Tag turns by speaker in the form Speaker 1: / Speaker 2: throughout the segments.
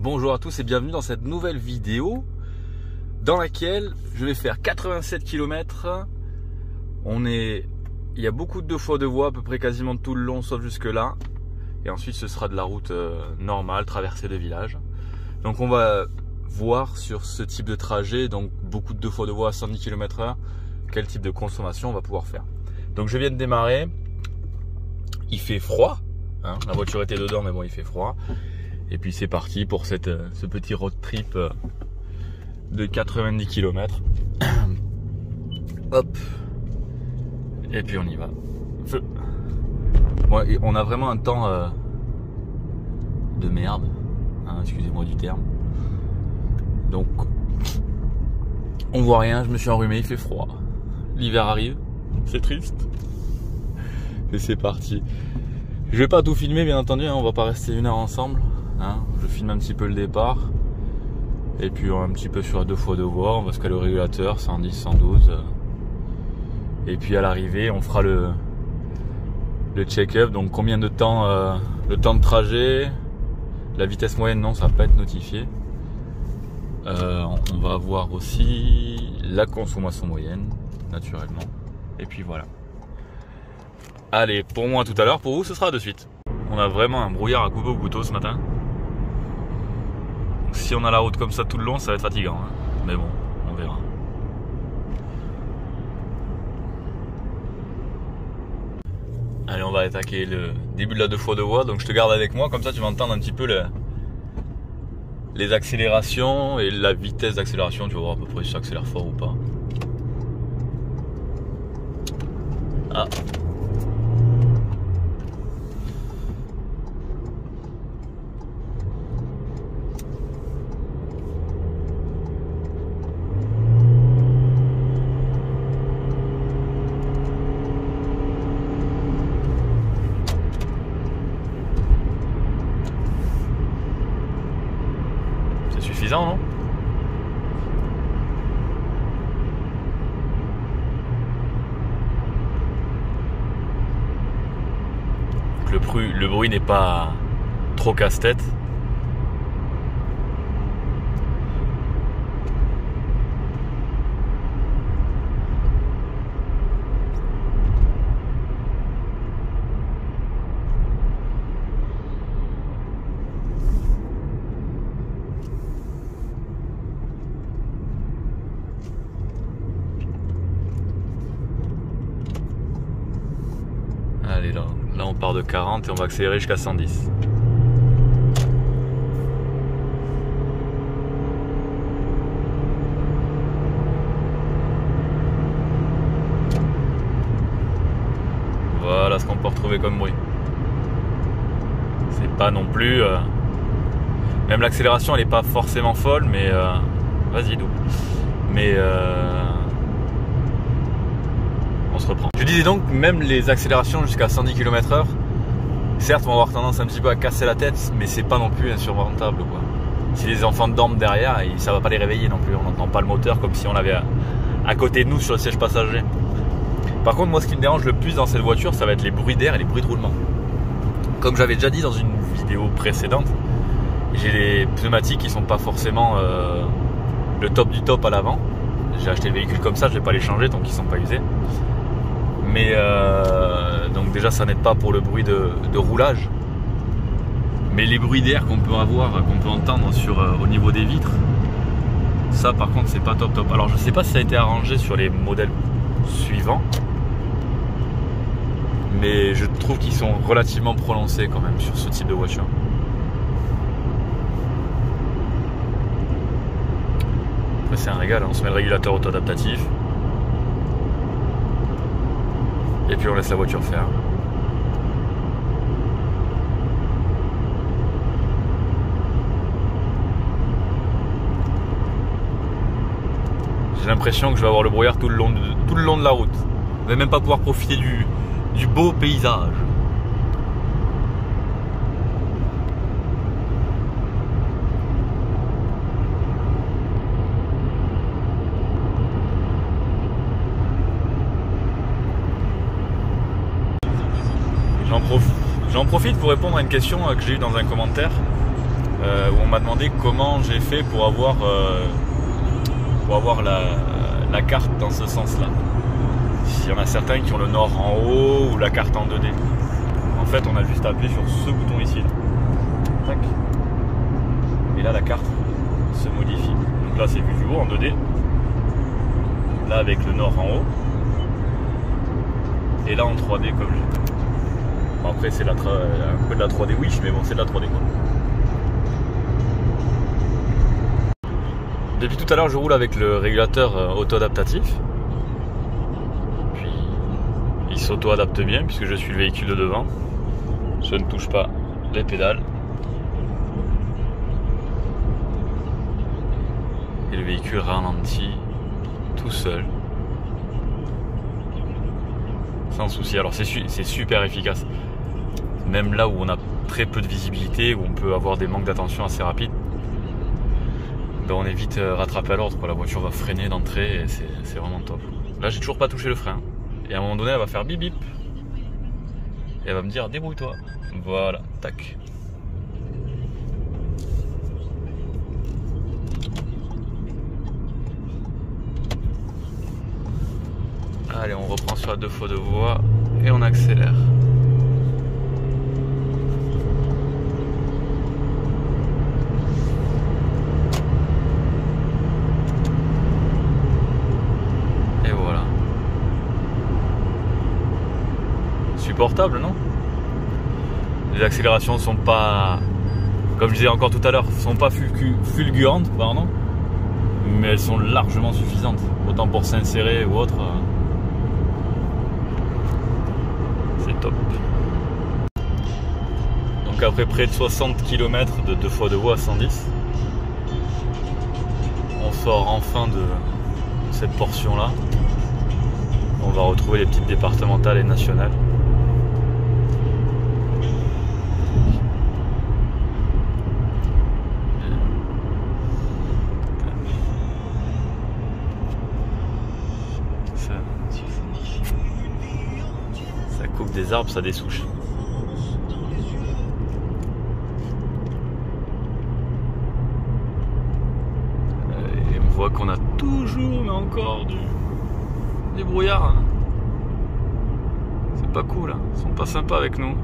Speaker 1: Bonjour à tous et bienvenue dans cette nouvelle vidéo dans laquelle je vais faire 87 km. Il y a beaucoup de deux fois deux voies, à peu près quasiment tout le long sauf jusque là. Et ensuite ce sera de la route normale, traversée de villages. Donc on va voir sur ce type de trajet, donc beaucoup de deux fois deux voies à 110 km/h, quel type de consommation on va pouvoir faire. Donc je viens de démarrer, il fait froid, hein, la voiture était dedans mais bon il fait froid. Et puis c'est parti pour ce petit road trip de 90 km. Hop. Et puis on y va. Feu. Bon, et on a vraiment un temps de merde, hein, excusez-moi du terme. Donc on voit rien, je me suis enrhumé, il fait froid. L'hiver arrive, c'est triste. Et c'est parti. Je vais pas tout filmer bien entendu, hein, on va pas rester une heure ensemble. Hein, je filme un petit peu le départ. Et puis un petit peu sur la deux fois deux voies, on va se caler au régulateur, 110, 112. Et puis à l'arrivée, on fera le check-up. Donc combien de temps, le temps de trajet, la vitesse moyenne, non, ça va pas être notifié. On va avoir aussi la consommation moyenne, naturellement. Et puis voilà. Allez, pour moi tout à l'heure, pour vous ce sera de suite. On a vraiment un brouillard à couper au couteau ce matin. Si on a la route comme ça tout le long, ça va être fatigant, hein. Mais bon, on verra. Allez, on va attaquer le début de la deux fois deux voies. Donc je te garde avec moi, comme ça tu vas entendre un petit peu les accélérations et la vitesse d'accélération. Tu vas voir à peu près si ça accélère fort ou pas. Ah. Suffisant, non? Le bruit n'est pas trop casse-tête. Allez, là on part de 40 et on va accélérer jusqu'à 110. Voilà ce qu'on peut retrouver comme bruit. C'est pas non plus... Même l'accélération elle est pas forcément folle, mais... Vas-y, doux. Mais... on se reprend. Je disais donc, même les accélérations jusqu'à 110 km/h, certes, vont avoir tendance un petit peu à casser la tête, mais c'est pas non plus insurmontable, quoi. Si les enfants dorment derrière, ça va pas les réveiller non plus. On n'entend pas le moteur comme si on l'avait à côté de nous sur le siège passager. Par contre, moi, ce qui me dérange le plus dans cette voiture, ça va être les bruits d'air et les bruits de roulement. Comme j'avais déjà dit dans une vidéo précédente, j'ai des pneumatiques qui sont pas forcément le top du top à l'avant. J'ai acheté le véhicule comme ça, je vais pas les changer tant qu'ils sont pas usés. Mais donc déjà ça n'aide pas pour le bruit de roulage. Mais les bruits d'air qu'on peut avoir, qu'on peut entendre au niveau des vitres, ça par contre c'est pas top top. Alors je sais pas si ça a été arrangé sur les modèles suivants, mais je trouve qu'ils sont relativement prononcés quand même sur ce type de voiture. Après c'est un régal, hein. On se met le régulateur auto-adaptatif. Et puis on laisse la voiture faire. J'ai l'impression que je vais avoir le brouillard tout le long de la route. Je vais même pas pouvoir profiter du beau paysage. J'en profite pour répondre à une question que j'ai eue dans un commentaire. où on m'a demandé comment j'ai fait pour avoir la carte dans ce sens-là. Il y en a certains qui ont le nord en haut ou la carte en 2D. En fait, on a juste appuyé sur ce bouton ici. Là. Tac. Et là, la carte se modifie. Donc là, c'est vue du haut en 2D. Là, avec le nord en haut. Et là, en 3D comme j'ai. Bon, après, c'est un peu de la 3D Wish, mais bon, c'est de la 3D quoi. Depuis tout à l'heure, je roule avec le régulateur auto-adaptatif. Puis, il s'auto-adapte bien puisque je suis le véhicule de devant. Je ne touche pas les pédales. Et le véhicule ralentit tout seul. Sans souci. Alors c'est super efficace. Même là où on a très peu de visibilité, où on peut avoir des manques d'attention assez rapides, ben on est vite rattrapé à l'ordre. La voiture va freiner d'entrée et c'est vraiment top. Là j'ai toujours pas touché le frein. Et à un moment donné elle va faire bip bip. Et elle va me dire débrouille-toi. Voilà, tac. Allez, on reprend sur la 2 fois 2 voies et on accélère. Et voilà. Supportable, non? Les accélérations sont pas, comme je disais encore tout à l'heure, sont pas fulgurantes, pardon, mais elles sont largement suffisantes. Autant pour s'insérer ou autre. C'est top. Donc après près de 60 km de 2 fois 2 voies à 110, on sort enfin de cette portion là. On va retrouver les petites départementales et nationales. Ça coupe des arbres, ça dessouche. Et on voit qu'on a toujours, mais encore, des brouillards. C'est pas cool, hein. Ils sont pas sympas avec nous.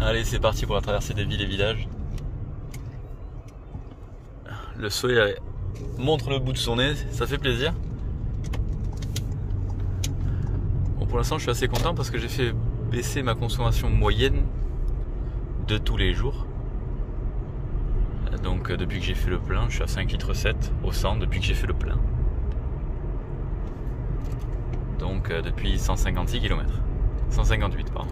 Speaker 1: Allez, c'est parti pour la traversée des villes et villages. Le soleil montre le bout de son nez, ça fait plaisir. Bon, pour l'instant, je suis assez content parce que j'ai fait baisser ma consommation moyenne de tous les jours. Donc, depuis que j'ai fait le plein, je suis à 5,7 litres au 100 depuis que j'ai fait le plein. Donc, depuis 156 km. 158, pardon.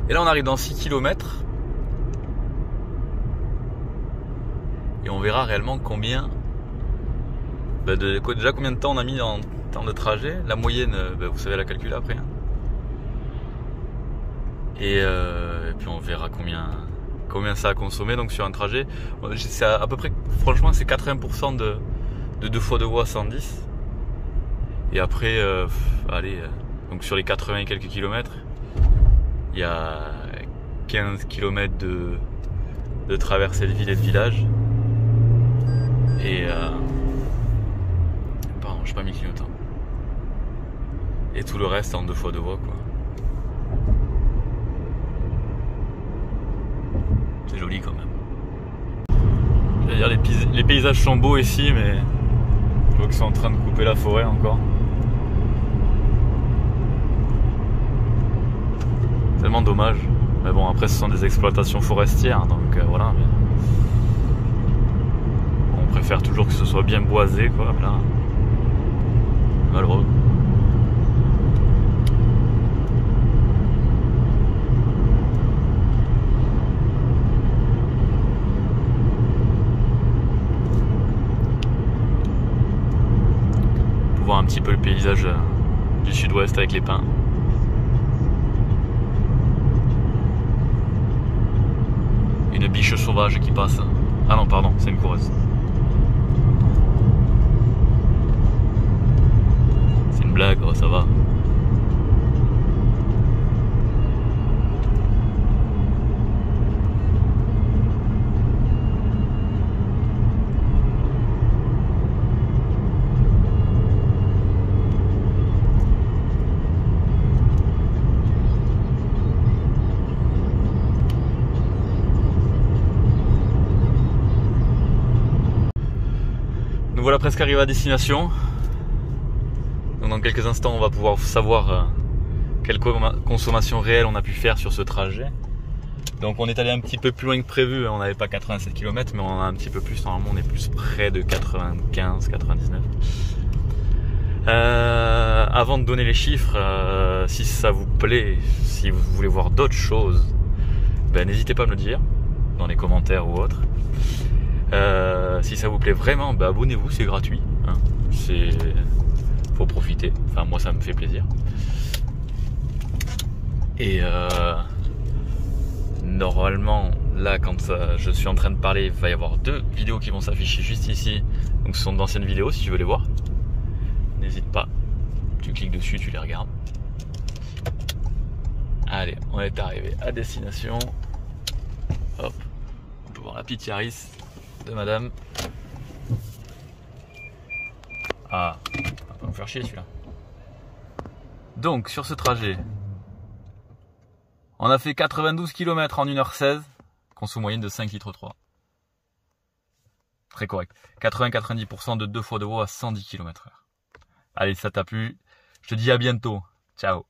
Speaker 1: Et là, on arrive dans 6 km. Et on verra réellement combien, déjà combien de temps on a mis en temps de trajet. La moyenne, vous savez la calculer après. Hein. Et puis on verra combien ça a consommé donc sur un trajet. C'est à peu près, franchement, c'est 80% de 2 fois 2 voies 110. Et après, donc sur les 80 et quelques kilomètres, il y a 15 km de traversée de ville et de village. Et pardon, j'ai pas mis le clignotant. Et tout le reste en 2 fois 2 voies quoi. C'est joli quand même. Je veux dire, les paysages sont beaux ici, mais je vois qu'ils sont en train de couper la forêt encore. Tellement dommage. Mais bon, après ce sont des exploitations forestières, donc voilà. Mais on préfère toujours que ce soit bien boisé, quoi. Là, malheureux. Pour voir un petit peu le paysage du sud-ouest avec les pins. Une biche sauvage qui passe. Ah non, pardon, c'est une coureuse. C'est une blague, oh, ça va. voilà presque arrivé à destination. Donc dans quelques instants, on va pouvoir savoir quelle consommation réelle on a pu faire sur ce trajet. Donc on est allé un petit peu plus loin que prévu, on n'avait pas 87 km, mais on en a un petit peu plus, normalement on est plus près de 95, 99. Avant de donner les chiffres, si ça vous plaît, si vous voulez voir d'autres choses, ben, n'hésitez pas à me le dire dans les commentaires ou autres. Si ça vous plaît vraiment, ben, abonnez-vous, c'est gratuit. Hein. Faut profiter. Enfin, moi, ça me fait plaisir. Et normalement, là, quand je suis en train de parler, il va y avoir 2 vidéos qui vont s'afficher juste ici. Donc, ce sont d'anciennes vidéos si tu veux les voir. N'hésite pas. Tu cliques dessus, tu les regardes. Allez, on est arrivé à destination. Hop. On peut voir la petite Yaris de madame. Ah, on va me faire chier celui-là. Donc, sur ce trajet, on a fait 92 km en 1h16, conso moyenne de 5 litres 3. Très correct. 80-90% de 2 fois de haut à 110 km/h. Allez, ça t'a plu. Je te dis à bientôt. Ciao.